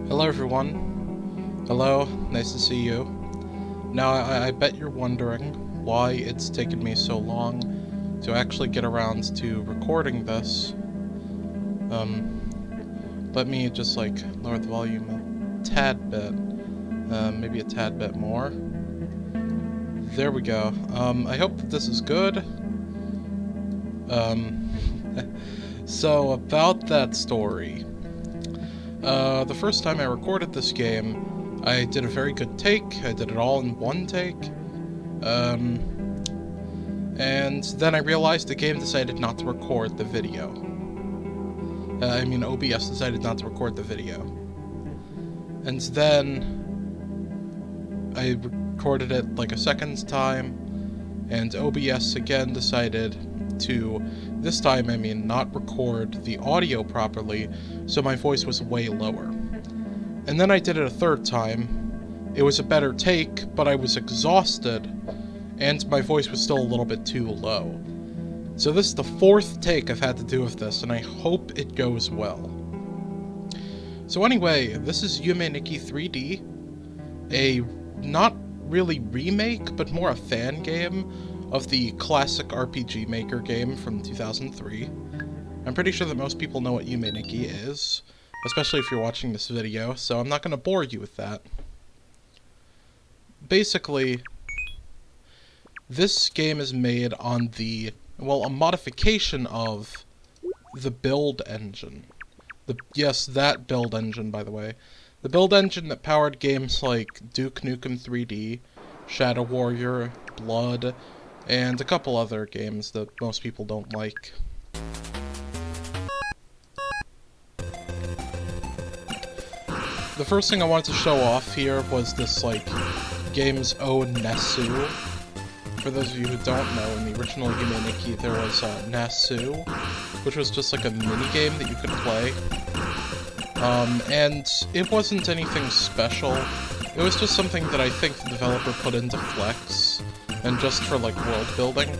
Hello everyone. Hello, nice to see you. Now I bet you're wondering why it's taken me so long to actually get around to recording this. Let me just like lower the volume a tad bit. Maybe a tad bit more. There we go. I hope that this is good. So about that story. The first time I recorded this game, I did a very good take. I did it all in one take. And then I realized the game decided not to record the video. OBS decided not to record the video. And then I recorded it like a second time, and OBS again decided to, this time, not record the audio properly, so my voice was way lower. And then I did it a third time. It was a better take, but I was exhausted, and my voice was still a little bit too low. So this is the fourth take I've had to do with this, and I hope it goes well. So anyway, this is Yume Nikki 3D, a not really remake, but more a fan game of the classic RPGMaker game from 2003. I'm pretty sure that most people know what Yume Nikki is, especially if you're watching this video, so I'm not going to bore you with that. Basically, this game is made on a modification of the build engine. Yes, that build engine, by the way. The build engine that powered games like Duke Nukem 3D, Shadow Warrior, Blood, and a couple other games that most people don't like. The first thing I wanted to show off here was this, game's own Nasu. For those of you who don't know, in the original Yume Nikki there was Nasu, which was just like a mini-game that you could play. And it wasn't anything special. It was just something that I think the developer put into Flex, and just for, world building.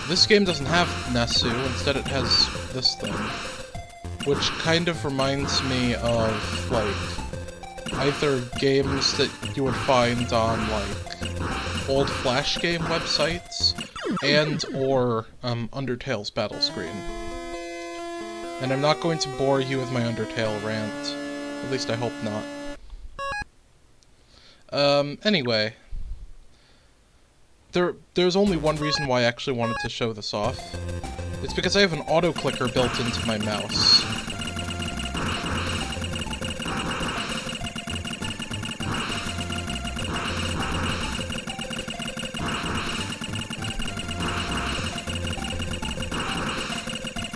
This game doesn't have Nasu, instead it has this thing. Which kind of reminds me of, either games that you would find on, old Flash game websites, or Undertale's battle screen. And I'm not going to bore you with my Undertale rant. At least I hope not. Anyway. There's only one reason why I actually wanted to show this off. It's because I have an auto-clicker built into my mouse.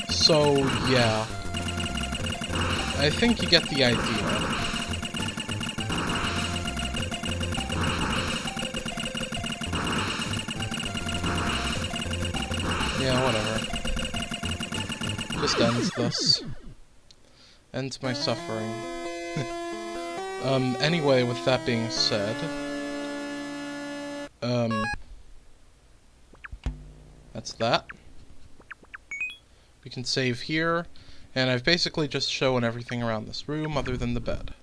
So, yeah. I think you get the idea. Yeah, whatever. Just ends this. Ends my suffering. Anyway, with that being said, that's that. We can save here, and I've basically just shown everything around this room other than the bed.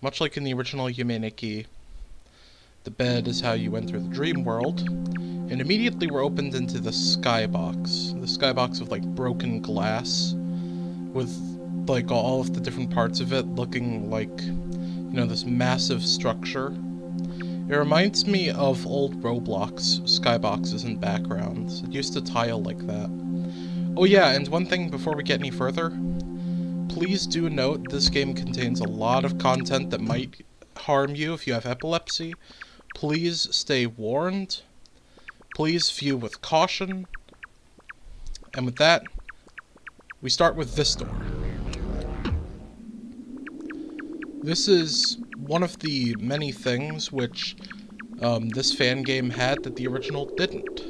Much like in the original Yume Nikki, the bed is how you enter the dream world, and immediately we're opened into the skybox. The skybox of, broken glass, with, all of the different parts of it looking like, this massive structure. It reminds me of old Roblox skyboxes and backgrounds. It used to tile like that. Oh yeah, and one thing before we get any further, please do note this game contains a lot of content that might harm you if you have epilepsy. Please stay warned. Please view with caution. And with that, we start with this door. This is one of the many things which this fan game had that the original didn't.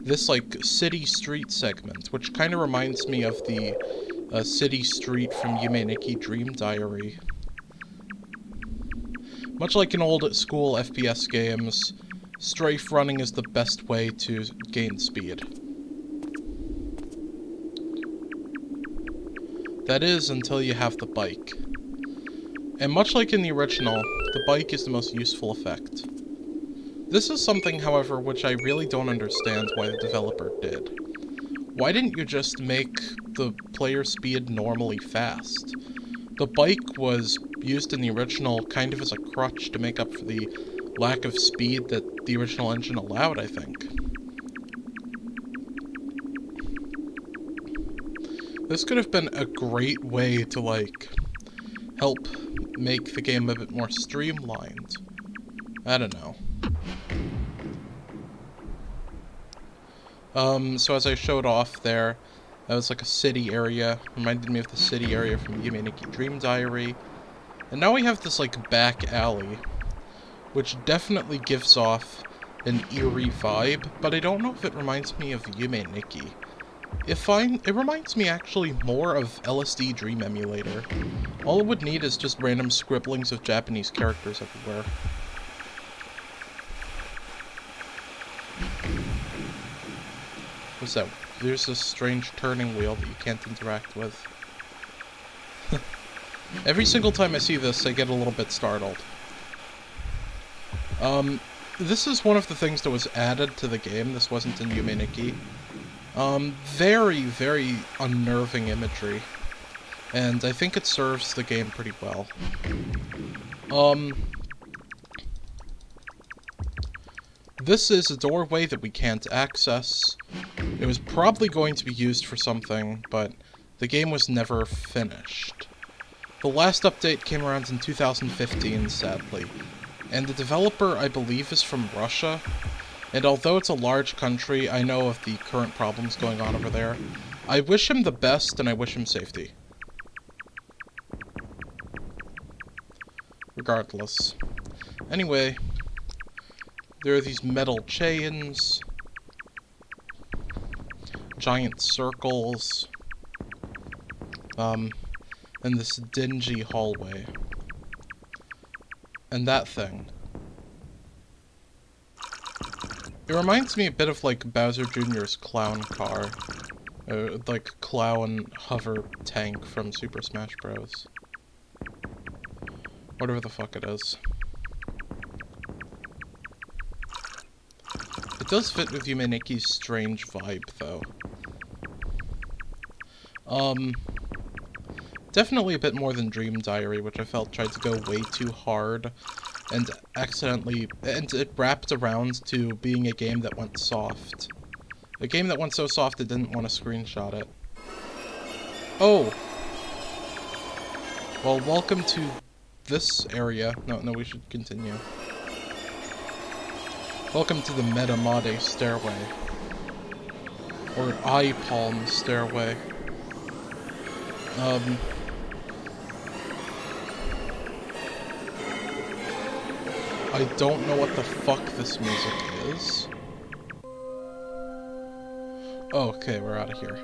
This, city street segment, which kind of reminds me of the city street from Yume Nikki Dream Diary. Much like in old school FPS games, strafe running is the best way to gain speed. That is, until you have the bike. And much like in the original, the bike is the most useful effect. This is something, however, which I really don't understand why the developer did. Why didn't you just make the player speed normally fast? The bike was used in the original kind of as a crutch to make up for the lack of speed that the original engine allowed, I think. This could have been a great way to, like, help make the game a bit more streamlined. I don't know. So as I showed off there, that was like a city area. Reminded me of the city area from Yume Nikki Dream Diary. And now we have this, like, back alley, which definitely gives off an eerie vibe, but I don't know if it reminds me of Yume Nikki. It reminds me actually more of LSD Dream Emulator. All it would need is just random scribblings of Japanese characters everywhere. What's that? There's this strange turning wheel that you can't interact with. Every single time I see this, I get a little bit startled. This is one of the things that was added to the game. This wasn't in Yume Nikki. Very, very unnerving imagery. And I think it serves the game pretty well. This is a doorway that we can't access. It was probably going to be used for something, but the game was never finished. The last update came around in 2015, sadly. And the developer, I believe, is from Russia. And although it's a large country, I know of the current problems going on over there. I wish him the best, and I wish him safety. Regardless. Anyway, there are these metal chains, giant circles, and this dingy hallway. And that thing. It reminds me a bit of, like, Bowser Jr.'s clown car. Like, clown hover tank from Super Smash Bros. Whatever the fuck it is. It does fit with Yume Nikki's strange vibe, though. Definitely a bit more than Dream Diary, which I felt tried to go way too hard, and it wrapped around to being a game that went soft. A game that went so soft it didn't want to screenshot it. Oh! Well, welcome to this area. No, we should continue. Welcome to the Metamade Stairway. Or an Eye Palm Stairway. I don't know what the fuck this music is. Oh, okay, we're out of here.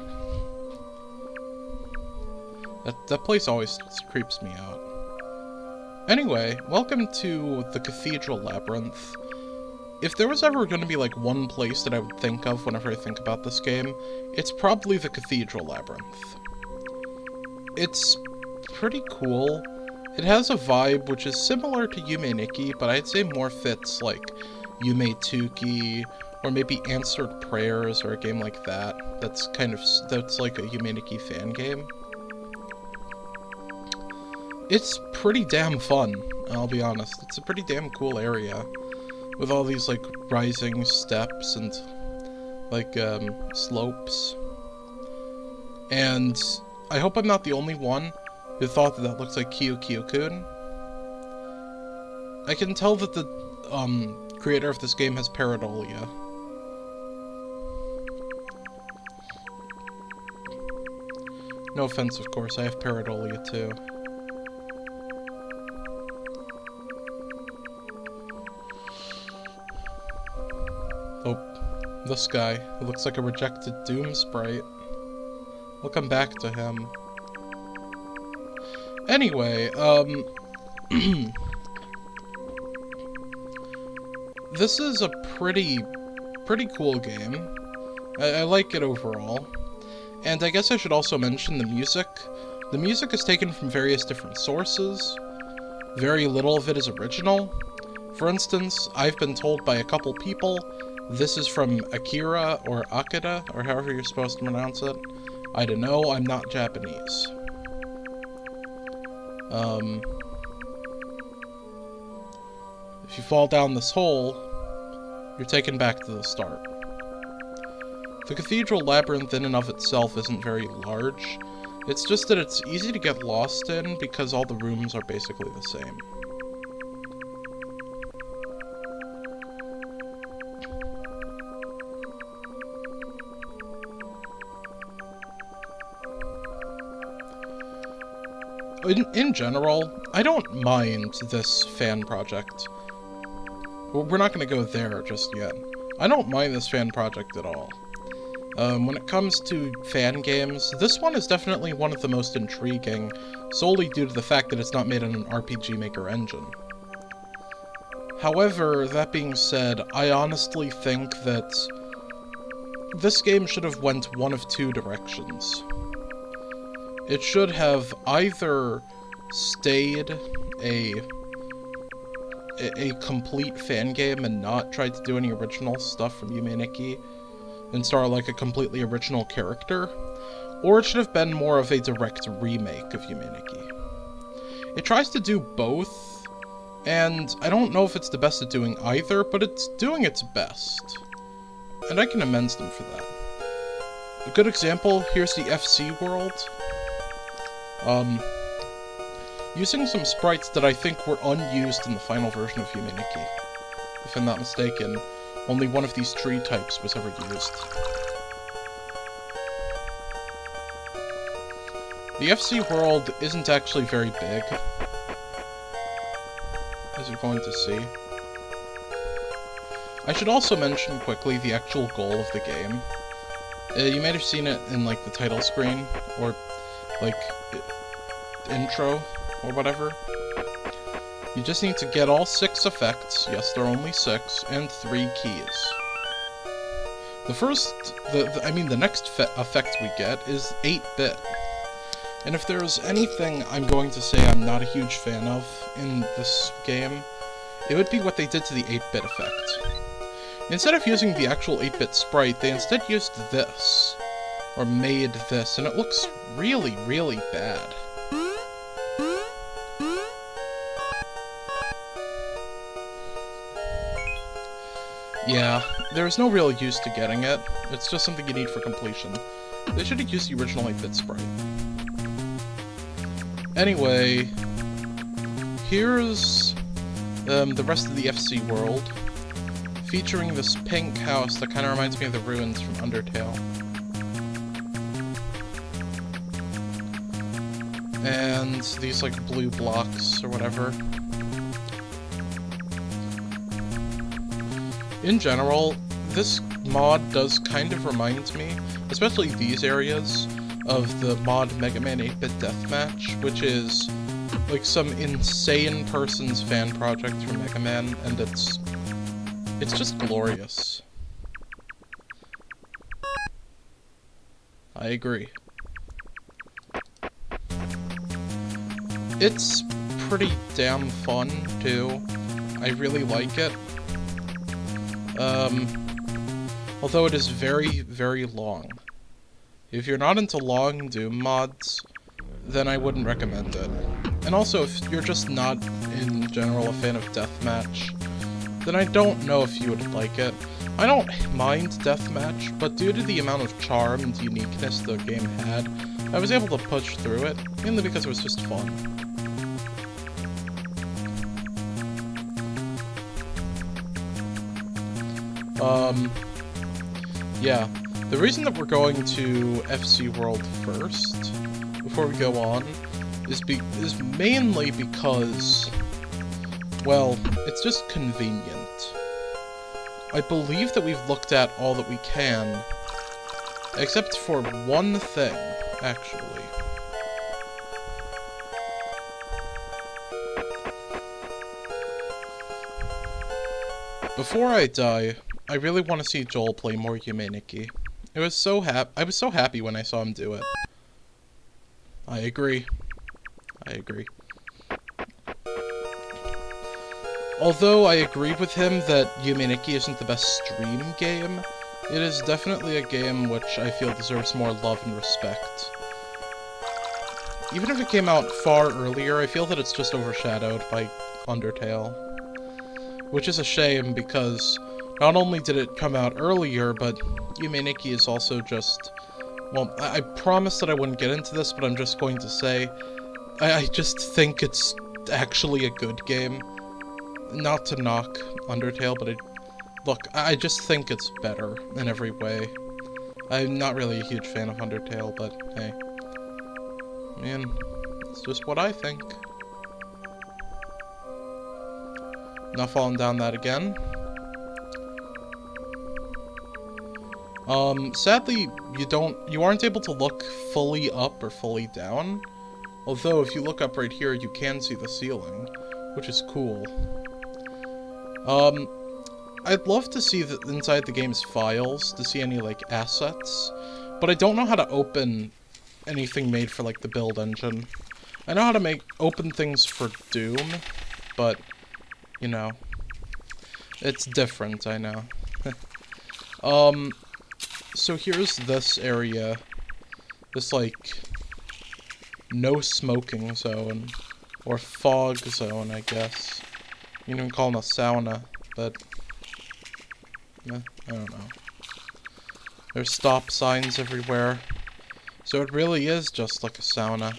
That place always creeps me out. Anyway, welcome to the Cathedral Labyrinth. If there was ever going to be, like, one place that I would think of whenever I think about this game, it's probably the Cathedral Labyrinth. It's pretty cool. It has a vibe which is similar to Yume Nikki, but I'd say more fits, like, Yume Tuki, or maybe Answered Prayers, or a game like that. That's like a Yume Nikki fan game. It's pretty damn fun, I'll be honest. It's a pretty damn cool area. With all these, like, rising steps and, like, slopes. And I hope I'm not the only one who thought that that looks like Kyo-Kyo-kun. I can tell that the, creator of this game has pareidolia. No offense, of course, I have pareidolia too. Oh, this guy, who looks like a rejected Doom sprite. We'll come back to him. Anyway, this is a pretty cool game. I like it overall. And I guess I should also mention the music. The music is taken from various different sources. Very little of it is original. For instance, I've been told by a couple people this is from Akira or Akira, or however you're supposed to pronounce it. I don't know, I'm not Japanese. If you fall down this hole, you're taken back to the start. The Cathedral Labyrinth in and of itself isn't very large. It's just that it's easy to get lost in because all the rooms are basically the same. In general, I don't mind this fan project. Well, we're not going to go there just yet. I don't mind this fan project at all. When it comes to fan games, this one is definitely one of the most intriguing, solely due to the fact that it's not made on an RPGMaker engine. However, that being said, I honestly think that this game should have went one of two directions. It should have either stayed a complete fan game and not tried to do any original stuff from Yume Nikki and star like a completely original character, or it should have been more of a direct remake of Yume Nikki. It tries to do both, and I don't know if it's the best at doing either, but it's doing its best. And I can amends them for that. A good example, here's the FC World. Using some sprites that I think were unused in the final version of Yume Nikki. If I'm not mistaken, only one of these tree types was ever used. The FC World isn't actually very big, as you're going to see. I should also mention quickly the actual goal of the game. You might have seen it in, like, the title screen, or, like, intro, or whatever. You just need to get all 6 effects, yes, there are only 6, and 3 keys. The next effect we get is 8-bit. And if there's anything I'm going to say I'm not a huge fan of in this game, it would be what they did to the 8-bit effect. Instead of using the actual 8-bit sprite, they instead used this, or made this, and it looks really, really bad. Yeah, there's no real use to getting it. It's just something you need for completion. They should have used the original 8-bit sprite. Anyway, here's the rest of the FC World, featuring this pink house that kind of reminds me of the ruins from Undertale. And these, like, blue blocks or whatever. In general, this mod does kind of remind me, especially these areas, of the mod Mega Man 8-Bit Deathmatch, which is like some insane person's fan project for Mega Man, and it's just glorious. I agree. It's pretty damn fun, too. I really like it. Although it is very, very long. If you're not into long Doom mods, then I wouldn't recommend it. And also, if you're just not, in general, a fan of Deathmatch, then I don't know if you would like it. I don't mind Deathmatch, but due to the amount of charm and uniqueness the game had, I was able to push through it, mainly because it was just fun. Yeah, the reason that we're going to FC World first, before we go on, is mainly because, well, it's just convenient. I believe that we've looked at all that we can, except for one thing, actually. Before I die, I really want to see Joel play more Yume Nikki. I was so happy when I saw him do it. I agree. I agree. Although I agree with him that Yume Nikki isn't the best stream game, it is definitely a game which I feel deserves more love and respect. Even if it came out far earlier, I feel that it's just overshadowed by Undertale. Which is a shame, because not only did it come out earlier, but Yume Nikki is also just... Well, I promised that I wouldn't get into this, but I'm just going to say, I just think it's actually a good game. Not to knock Undertale, but look, I just think it's better in every way. I'm not really a huge fan of Undertale, but hey. Man, it's just what I think. Not falling down that again. Sadly, you aren't able to look fully up or fully down. Although, if you look up right here, you can see the ceiling, which is cool. I'd love to see inside the game's files, to see any, like, assets, but I don't know how to open anything made for, like, the build engine. I know how to open things for Doom, but, you know, it's different, I know. So here's this area, this, like, no smoking zone, or fog zone, I guess. You can even call it a sauna, but, I don't know. There's stop signs everywhere, so it really is just like a sauna.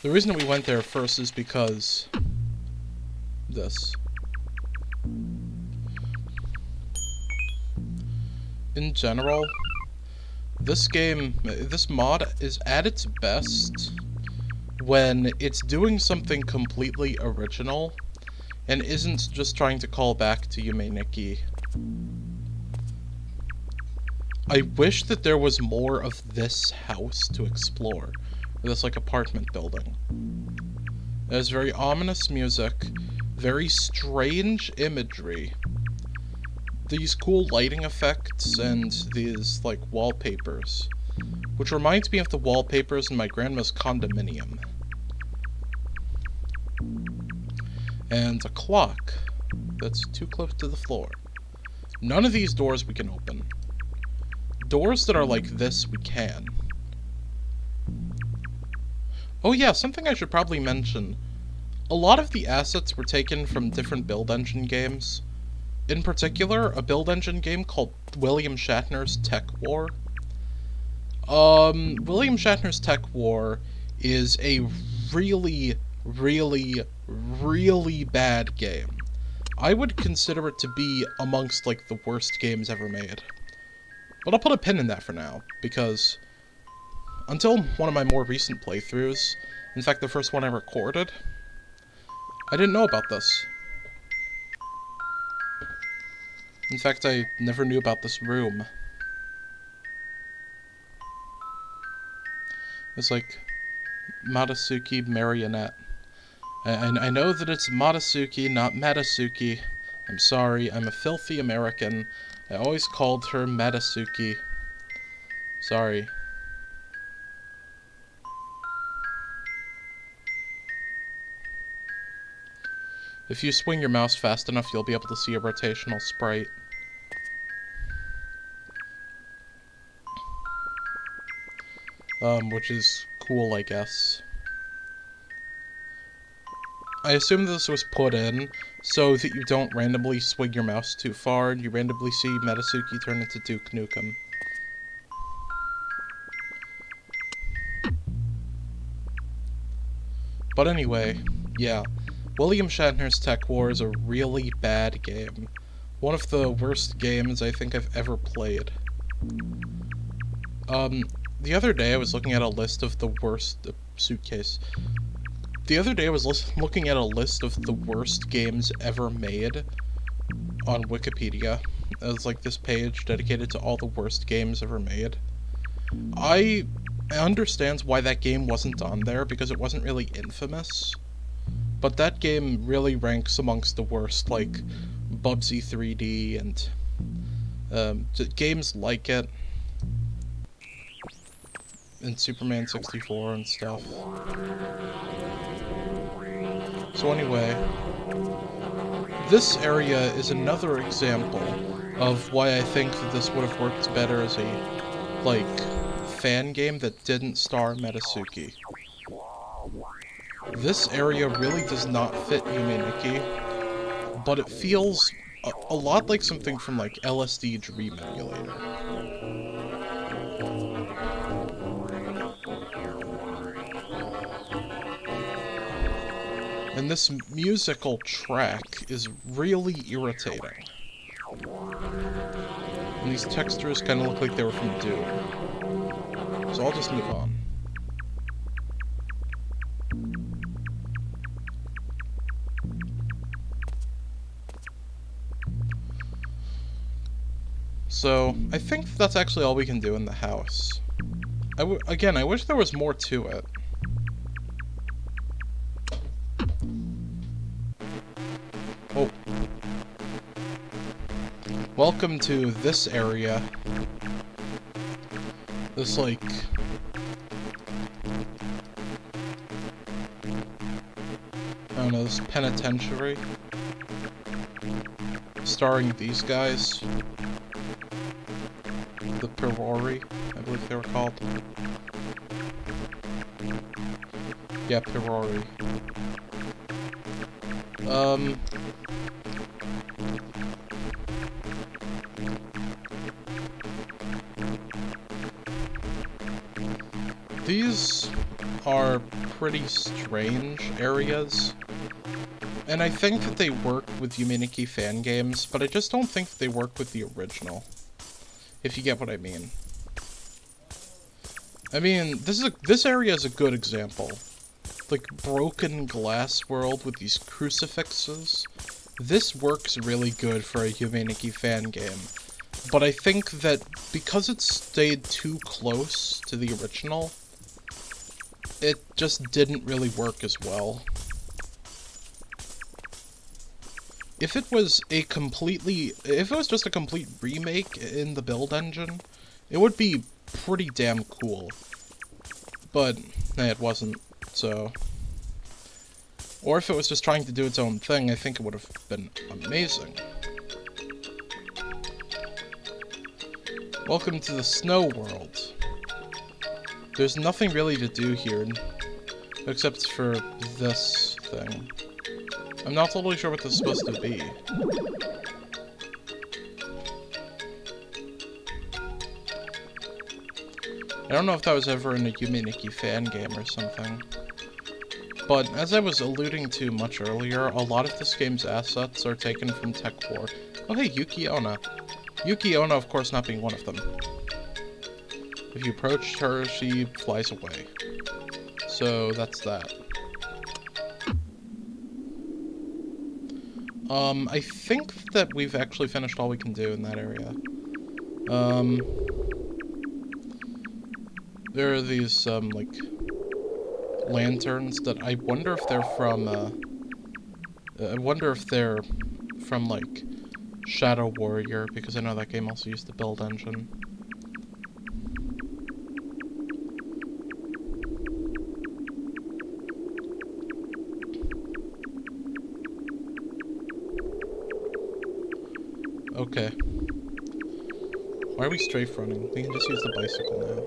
The reason we went there first is because this. In general, this mod is at its best when it's doing something completely original and isn't just trying to call back to Yume Nikki. I wish that there was more of this house to explore. This, like, apartment building. It has very ominous music, very strange imagery, these cool lighting effects, and these, like, wallpapers, which reminds me of the wallpapers in my grandma's condominium. And a clock that's too close to the floor. None of these doors we can open. Doors that are like this, we can. Oh yeah, something I should probably mention. A lot of the assets were taken from different build engine games. In particular, a build engine game called William Shatner's Tech War. William Shatner's Tech War is a really, really, really bad game. I would consider it to be amongst, like, the worst games ever made. But I'll put a pin in that for now, because until one of my more recent playthroughs, in fact the first one I recorded, I didn't know about this. In fact, I never knew about this room. It's like Matasuki Marionette. I know that it's Matasuki, not Matasuki. I'm sorry, I'm a filthy American. I always called her Matasuki. Sorry. If you swing your mouse fast enough, you'll be able to see a rotational sprite. Which is cool, I guess. I assume this was put in so that you don't randomly swing your mouse too far and you randomly see Matasuki turn into Duke Nukem. But anyway, yeah. William Shatner's Tech War is a really bad game. One of the worst games I think I've ever played. The other day I was looking at a list of the worst... suitcase. The other day I was looking at a list of the worst games ever made on Wikipedia. It was like this page dedicated to all the worst games ever made. I understand why that game wasn't on there, because it wasn't really infamous. But that game really ranks amongst the worst, like Bubsy 3D and games like it, and Superman 64 and stuff. So anyway, this area is another example of why I think that this would have worked better as a, like, fan game that didn't star Metasuki. This area really does not fit Yume Nikki, but it feels a lot like something from, like, LSD Dream Emulator. And this musical track is really irritating. And these textures kind of look like they were from Doom. So I'll just move on. So, I think that's actually all we can do in the house. Again, I wish there was more to it. Oh. Welcome to this area. This, like... I don't know, this penitentiary. Starring these guys. The Pirori, I believe they were called. Yeah, Pirori. These are pretty strange areas, and I think that they work with Yume Nikki fan games, but I just don't think that they work with the original, if you get what I mean. I mean, this area is a good example. Like, broken glass world with these crucifixes. This works really good for a Yume Nikki fan game. But I think that because it stayed too close to the original, it just didn't really work as well. If it was just a complete remake in the build engine, it would be pretty damn cool. But, it wasn't, so... Or if it was just trying to do its own thing, I think it would have been amazing. Welcome to the snow world. There's nothing really to do here, except for this thing. I'm not totally sure what this is supposed to be. I don't know if that was ever in a Yume Nikki fan game or something. But, as I was alluding to much earlier, a lot of this game's assets are taken from Tech 4. Oh hey, Yuki Onna. Yuki Onna, of course, not being one of them. If you approach her, she flies away. So, that's that. I think that we've actually finished all we can do in that area. There are these, like, lanterns that I wonder if they're from, like, Shadow Warrior, because I know that game also used the build engine. Okay. Why are we strafe running? We can just use the bicycle now.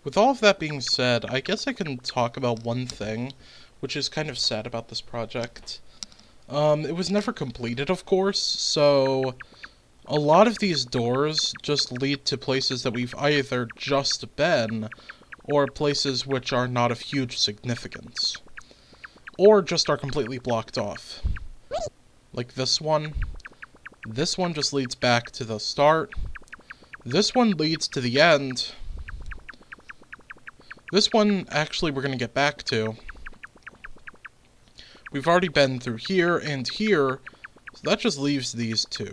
With all of that being said, I guess I can talk about one thing, which is kind of sad about this project. It was never completed, of course, so a lot of these doors just lead to places that we've either just been, or places which are not of huge significance. Or just are completely blocked off. Like this one. This one just leads back to the start. This one leads to the end. This one, actually, we're gonna get back to. We've already been through here and here, so that just leaves these two.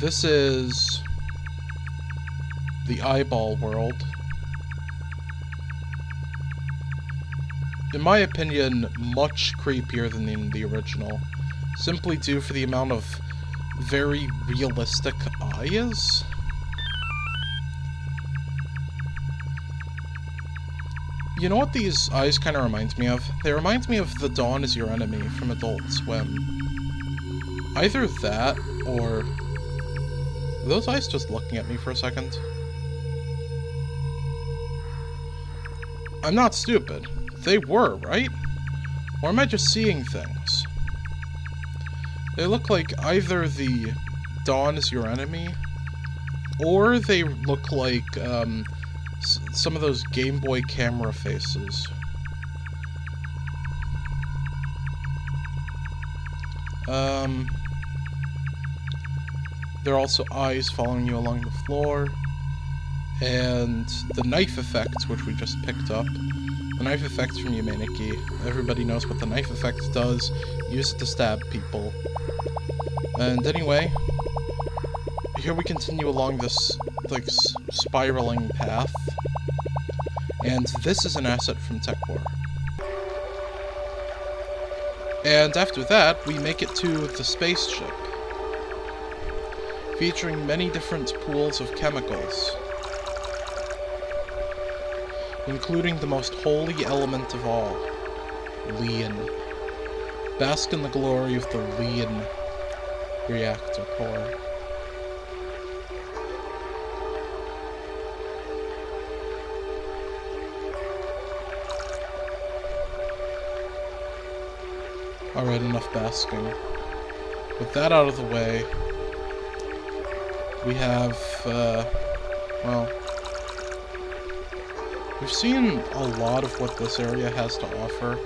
This is the eyeball world. In my opinion, much creepier than in the original, simply due for the amount of very realistic eyes. You know what these eyes kind of remind me of? They remind me of The Dawn Is Your Enemy from Adult Swim. Either that, or... Are those eyes just looking at me for a second? I'm not stupid. They were, right? Or am I just seeing things? They look like either the Dawn Is Your Enemy, or they look like, some of those Game Boy camera faces. There are also eyes following you along the floor, and the knife effect, which we just picked up. The knife effect from Yume Nikki. Everybody knows what the knife effect does. Use it to stab people. And anyway, here we continue along this, like, spiraling path. And this is an asset from Tech War. And after that, we make it to the spaceship, featuring many different pools of chemicals, including the most holy element of all, lean. Bask in the glory of the lean reactor core. Alright, enough basking. With that out of the way, we have, well, we've seen a lot of what this area has to offer,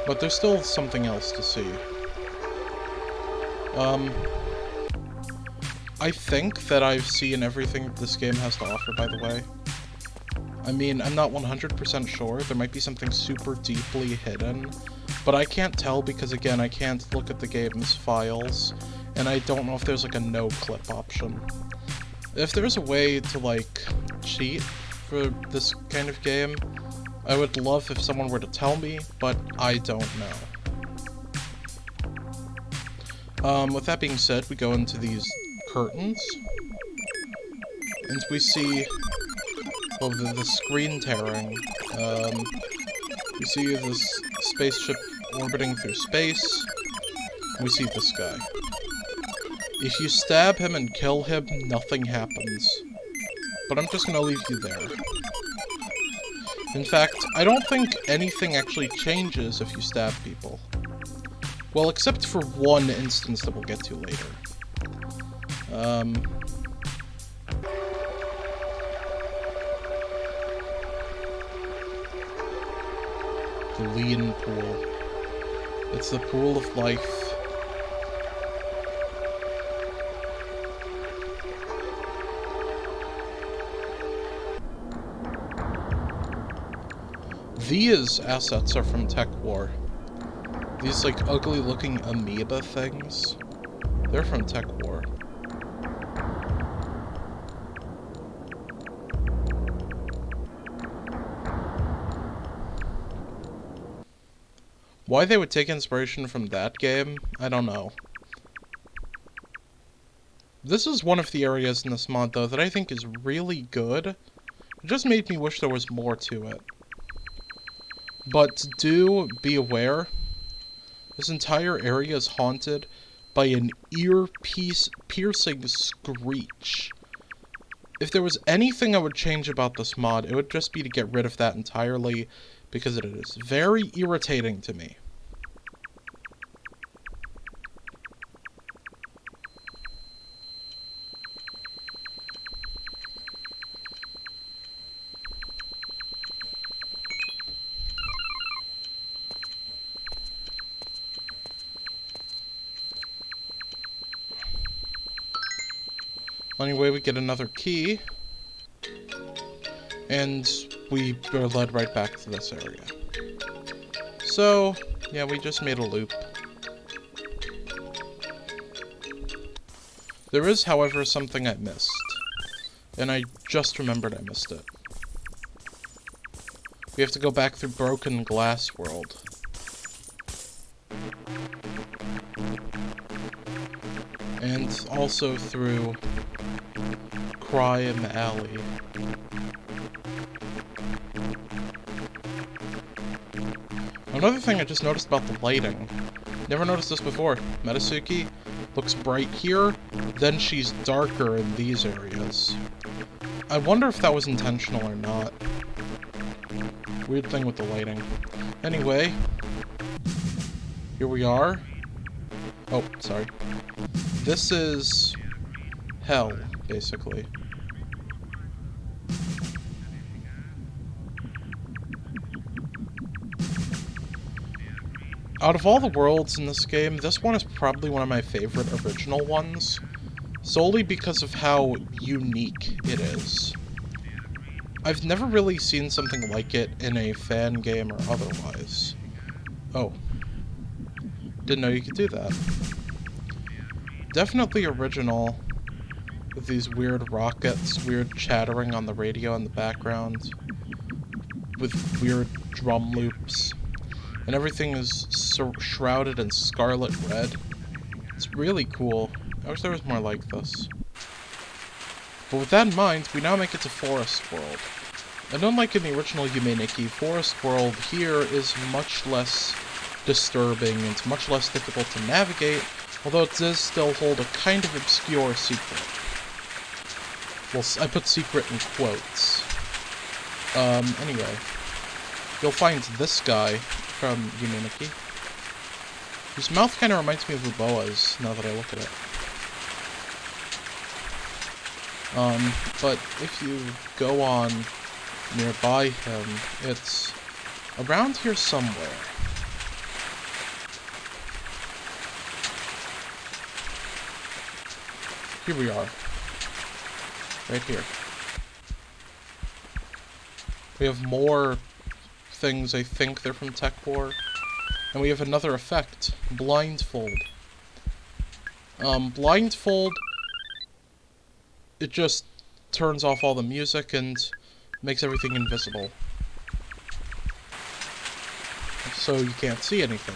but there's still something else to see. I think that I've seen everything this game has to offer, by the way. I mean, I'm not 100% sure. There might be something super deeply hidden, but I can't tell because, again, I can't look at the game's files, and I don't know if there's, like, a no-clip option. If there's a way to, like, cheat for this kind of game, I would love if someone were to tell me, but I don't know. With that being said, we go into these curtains, and we see... well, the screen tearing. We see this spaceship orbiting through space. We see this guy. If you stab him and kill him, nothing happens. But I'm just gonna leave you there. In fact, I don't think anything actually changes if you stab people. Well, except for one instance that we'll get to later. The lean pool. It's the pool of life. These assets are from Tech War. These, like, ugly-looking amoeba things, they're from Tech War. Why they would take inspiration from that game, I don't know. This is one of the areas in this mod, though, that I think is really good. It just made me wish there was more to it. But do be aware, this entire area is haunted by an ear-piercing screech. If there was anything I would change about this mod, it would just be to get rid of that entirely, because it is very irritating to me. Anyway, we get another key, and we are led right back to this area. So, yeah, we just made a loop. There is, however, something I missed. And I just remembered I missed it. We have to go back through Broken Glass World. And also through Crime Alley. Another thing I just noticed about the lighting. Never noticed this before. Metasuki looks bright here, then she's darker in these areas. I wonder if that was intentional or not. Weird thing with the lighting. Anyway, here we are. Oh, sorry. This is hell, basically. Out of all the worlds in this game, this one is probably one of my favorite original ones, solely because of how unique it is. I've never really seen something like it in a fan game or otherwise. Oh. Didn't know you could do that. Definitely original, with these weird rockets, weird chattering on the radio in the background, with weird drum loops. And everything is shrouded in scarlet red. It's really cool. I wish there was more like this. But with that in mind, we now make it to Forest World. And unlike in the original Yume Nikki, Forest World here is much less disturbing and much less difficult to navigate, although it does still hold a kind of obscure secret. Well, I put secret in quotes. Anyway. You'll find this guy from Yume Nikki. His mouth kind of reminds me of Uboa's, now that I look at it. But if you go on nearby him, it's around here somewhere. Here we are. Right here. We have more things, I think they're from Tech War. And we have another effect, Blindfold. Blindfold, it just turns off all the music and makes everything invisible. So you can't see anything.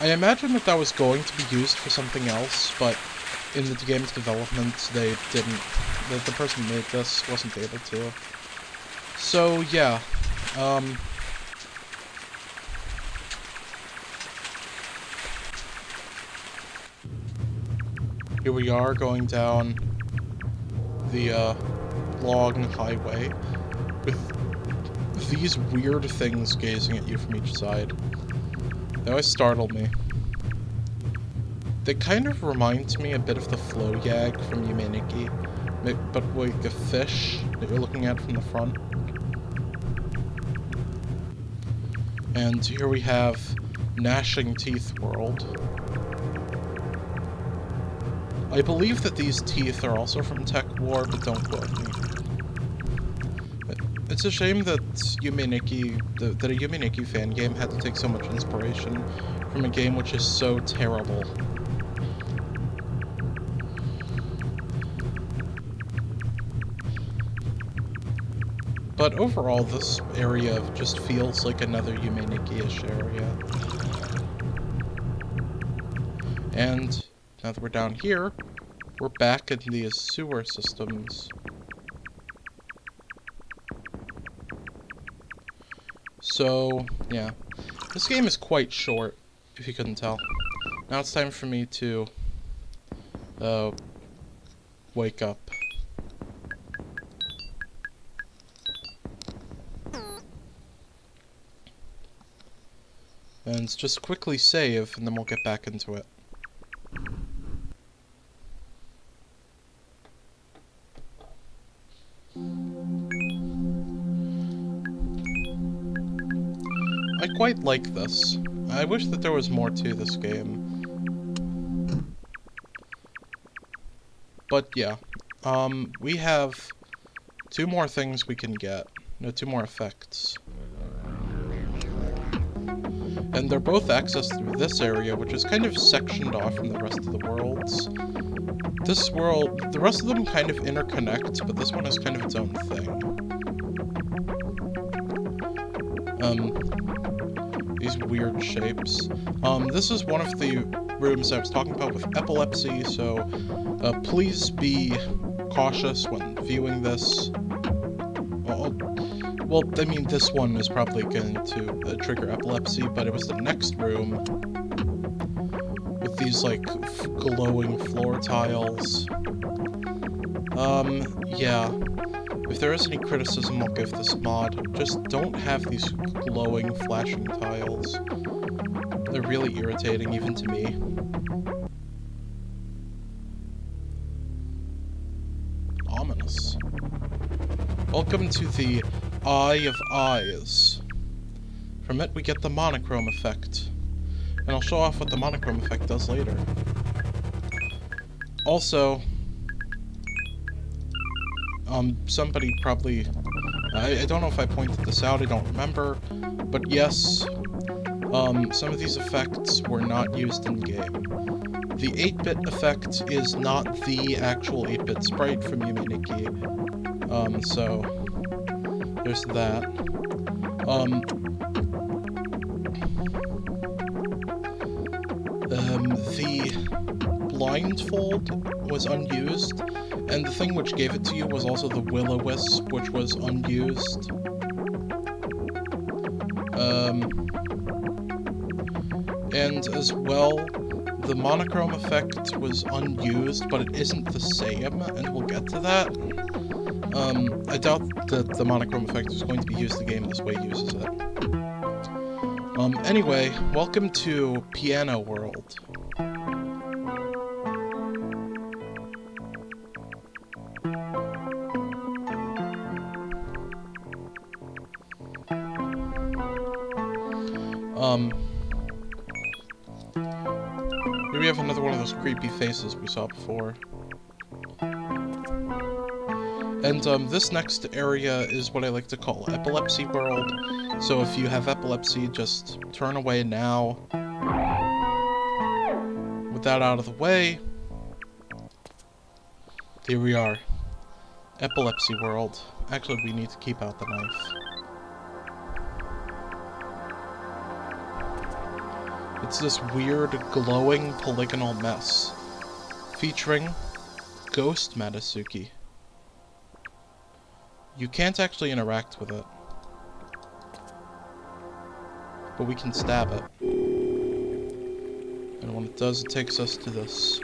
I imagine that that was going to be used for something else, but in the game's development, they didn't. The person who made this wasn't able to. So, yeah. Here we are going down the long highway with these weird things gazing at you from each side. They always startle me. They kind of remind me a bit of the Floyag from Yume Nikki, but like a fish that you're looking at from the front. And here we have Gnashing Teeth World. I believe that these teeth are also from Tech War, but don't quote me. It's a shame that Yume Nikki, that a Yume Nikki fan game had to take so much inspiration from a game which is so terrible. But overall, this area just feels like another Yume Nikki-ish area. And now that we're down here, we're back in the sewer systems. So, yeah. This game is quite short, if you couldn't tell. Now it's time for me to wake up. And just quickly save, and then we'll get back into it. I quite like this. I wish that there was more to this game. But yeah, we have 2 more things we can get. No, 2 more effects. And they're both accessed through this area, which is kind of sectioned off from the rest of the worlds. This world, the rest of them kind of interconnect, but this one is kind of its own thing. These weird shapes. This is one of the rooms I was talking about with epilepsy, so please be cautious when viewing this. Well, I mean, this one is probably going to trigger epilepsy, but it was the next room with these, like, glowing floor tiles. Yeah. If there is any criticism I'll give this mod, just don't have these glowing, flashing tiles. They're really irritating, even to me. Ominous. Welcome to the Eye of Eyes. From it we get the monochrome effect. And I'll show off what the monochrome effect does later. Also, somebody probably... I don't know if I pointed this out, I don't remember. But yes, some of these effects were not used in-game. The 8-bit effect is not the actual 8-bit sprite from Yume Nikki. So... there's that. The Blindfold was unused, and the thing which gave it to you was also the Will-O-Wisp, which was unused. And as well, the monochrome effect was unused, but it isn't the same, and we'll get to that. I doubt that the monochrome effect is going to be used the game this way uses it. Anyway, welcome to Piano World. Here we have another one of those creepy faces we saw before. And this next area is what I like to call Epilepsy World. So if you have epilepsy, just turn away now. With that out of the way, here we are. Epilepsy World. Actually, we need to keep out the knife. It's this weird, glowing, polygonal mess. Featuring Ghost Matasuki. You can't actually interact with it. But we can stab it. And when it does, it takes us to this.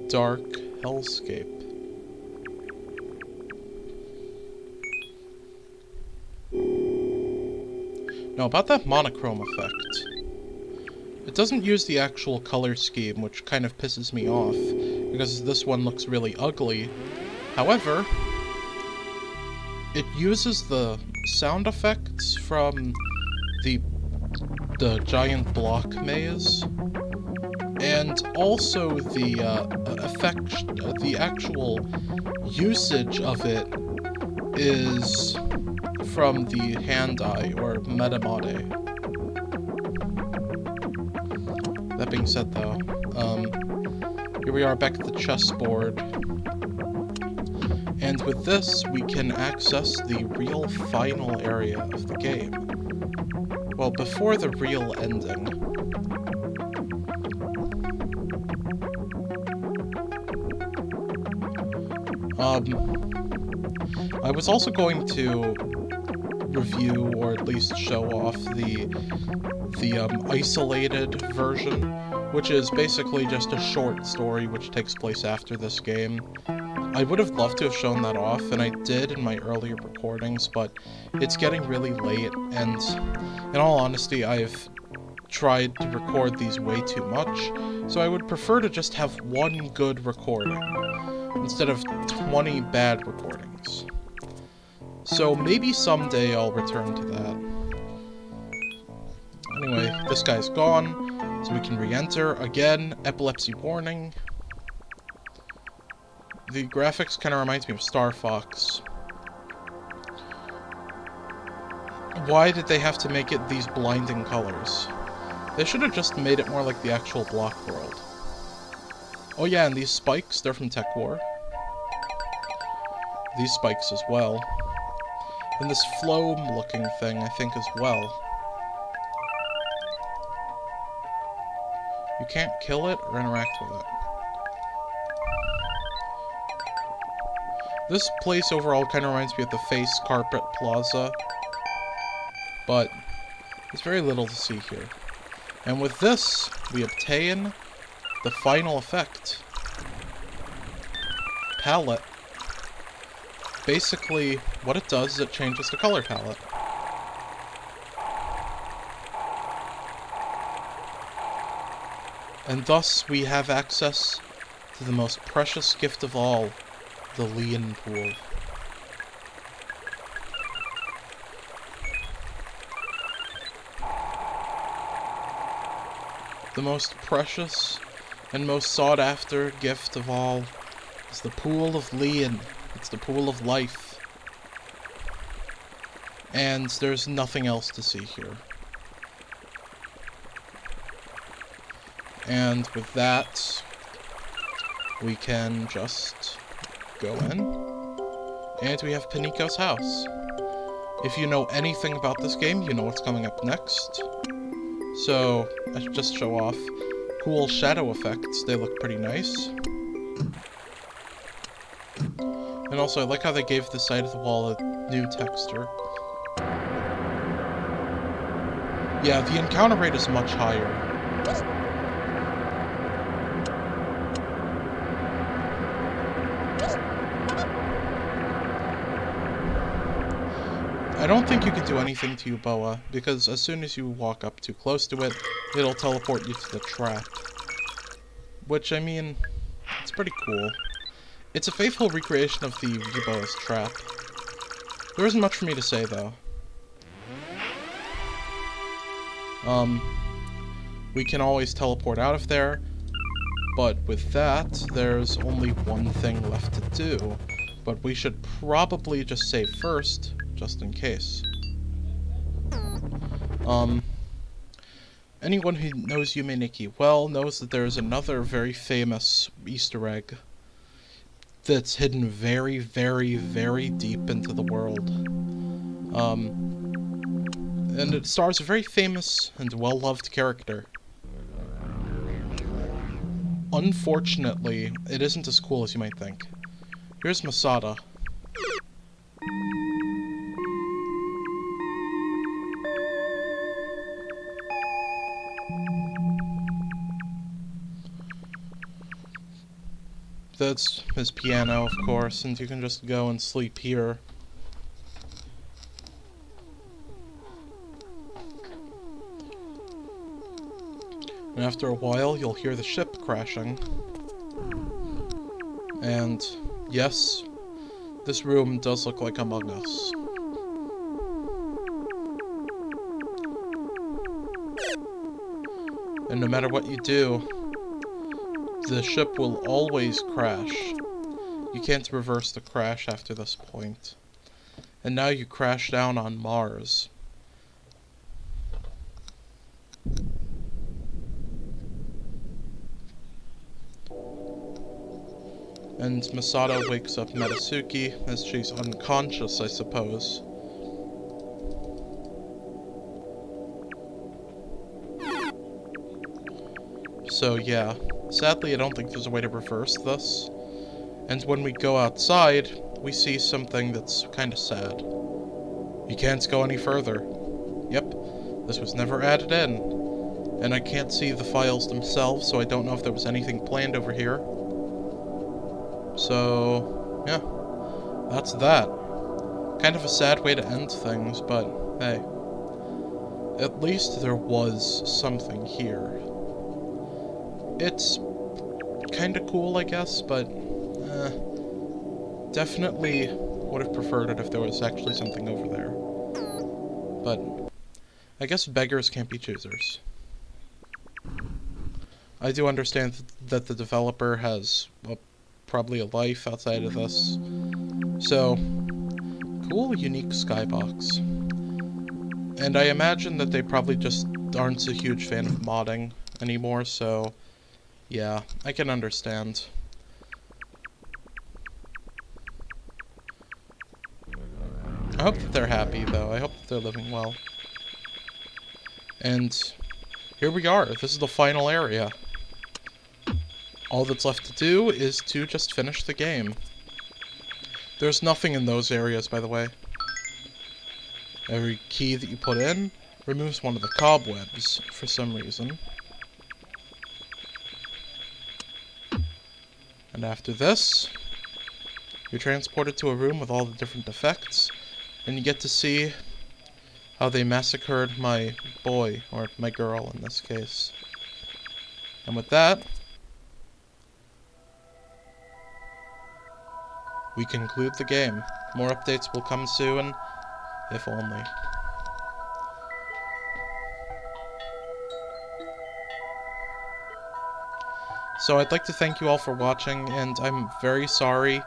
Dark hellscape. Now, about that monochrome effect. It doesn't use the actual color scheme, which kind of pisses me off, because this one looks really ugly. However, it uses the sound effects from the giant block maze, and also the the actual usage of it is from the hand-eye, or metamode. That being said, though, here we are back at the chessboard. And with this, we can access the real final area of the game. Well, before the real ending. I was also going to review, or at least show off the isolated version, which is basically just a short story which takes place after this game. I would have loved to have shown that off, and I did in my earlier recordings, but it's getting really late, and in all honesty, I've tried to record these way too much, so I would prefer to just have one good recording, instead of 20 bad recordings. So maybe someday I'll return to that. Anyway, this guy's gone, so we can re-enter. Again, epilepsy warning. The graphics kind of reminds me of Star Fox. Why did they have to make it these blinding colors? They should have just made it more like the actual block world. Oh yeah, and these spikes, they're from Tech War. These spikes as well. And this floam-looking thing, I think, as well. You can't kill it or interact with it. This place overall kind of reminds me of the Face Carpet Plaza, but there's very little to see here. And with this, we obtain the final effect. Palette. Basically, what it does is it changes the color palette. And thus, we have access to the most precious gift of all, the Lian Pool. The most precious and most sought-after gift of all is the Pool of Lian. It's the pool of life. And there's nothing else to see here. And with that, we can just go in. And we have Paniko's house. If you know anything about this game, you know what's coming up next. So, I should just show off cool shadow effects. They look pretty nice. And also, I like how they gave the side of the wall a new texture. Yeah, the encounter rate is much higher. I don't think you can do anything to Yuboa, because as soon as you walk up too close to it, it'll teleport you to the trap. Which, I mean, it's pretty cool. It's a faithful recreation of the Yuboa's trap. There isn't much for me to say, though. We can always teleport out of there, but with that, there's only one thing left to do. But we should probably just save first, just in case. Anyone who knows Yume Nikki well knows that there is another very famous Easter egg that's hidden very, very, very deep into the world. And it stars a very famous and well-loved character. Unfortunately, it isn't as cool as you might think. Here's Masada. That's his piano, of course, and you can just go and sleep here. And after a while, you'll hear the ship crashing. And, yes, this room does look like Among Us. And no matter what you do, the ship will always crash. You can't reverse the crash after this point. And now you crash down on Mars. And Masato wakes up Metasuki as she's unconscious, I suppose. So yeah, sadly I don't think there's a way to reverse this. And when we go outside, we see something that's kinda sad. You can't go any further. Yep, this was never added in. And I can't see the files themselves, so I don't know if there was anything planned over here. So, yeah, that's that. Kind of a sad way to end things, but hey. At least there was something here. It's kinda cool, I guess, but definitely would have preferred it if there was actually something over there. But I guess beggars can't be choosers. I do understand that the developer has probably a life outside of this. So, cool, unique skybox. And I imagine that they probably just aren't a huge fan of modding anymore, so yeah, I can understand. I hope that they're happy, though. I hope that they're living well. And here we are. This is the final area. All that's left to do is to just finish the game. There's nothing in those areas, by the way. Every key that you put in removes one of the cobwebs, for some reason. And after this, you're transported to a room with all the different effects, and you get to see how they massacred my boy, or my girl in this case. And with that, we conclude the game. More updates will come soon, if only. So I'd like to thank you all for watching, and I'm very sorry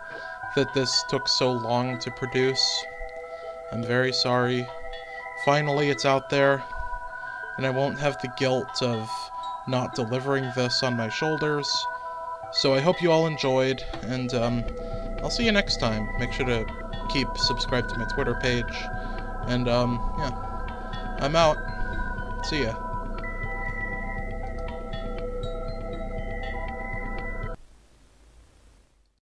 that this took so long to produce. I'm very sorry. Finally, it's out there, and I won't have the guilt of not delivering this on my shoulders. So I hope you all enjoyed, and I'll see you next time. Make sure to keep subscribed to my Twitter page, and yeah, I'm out. See ya.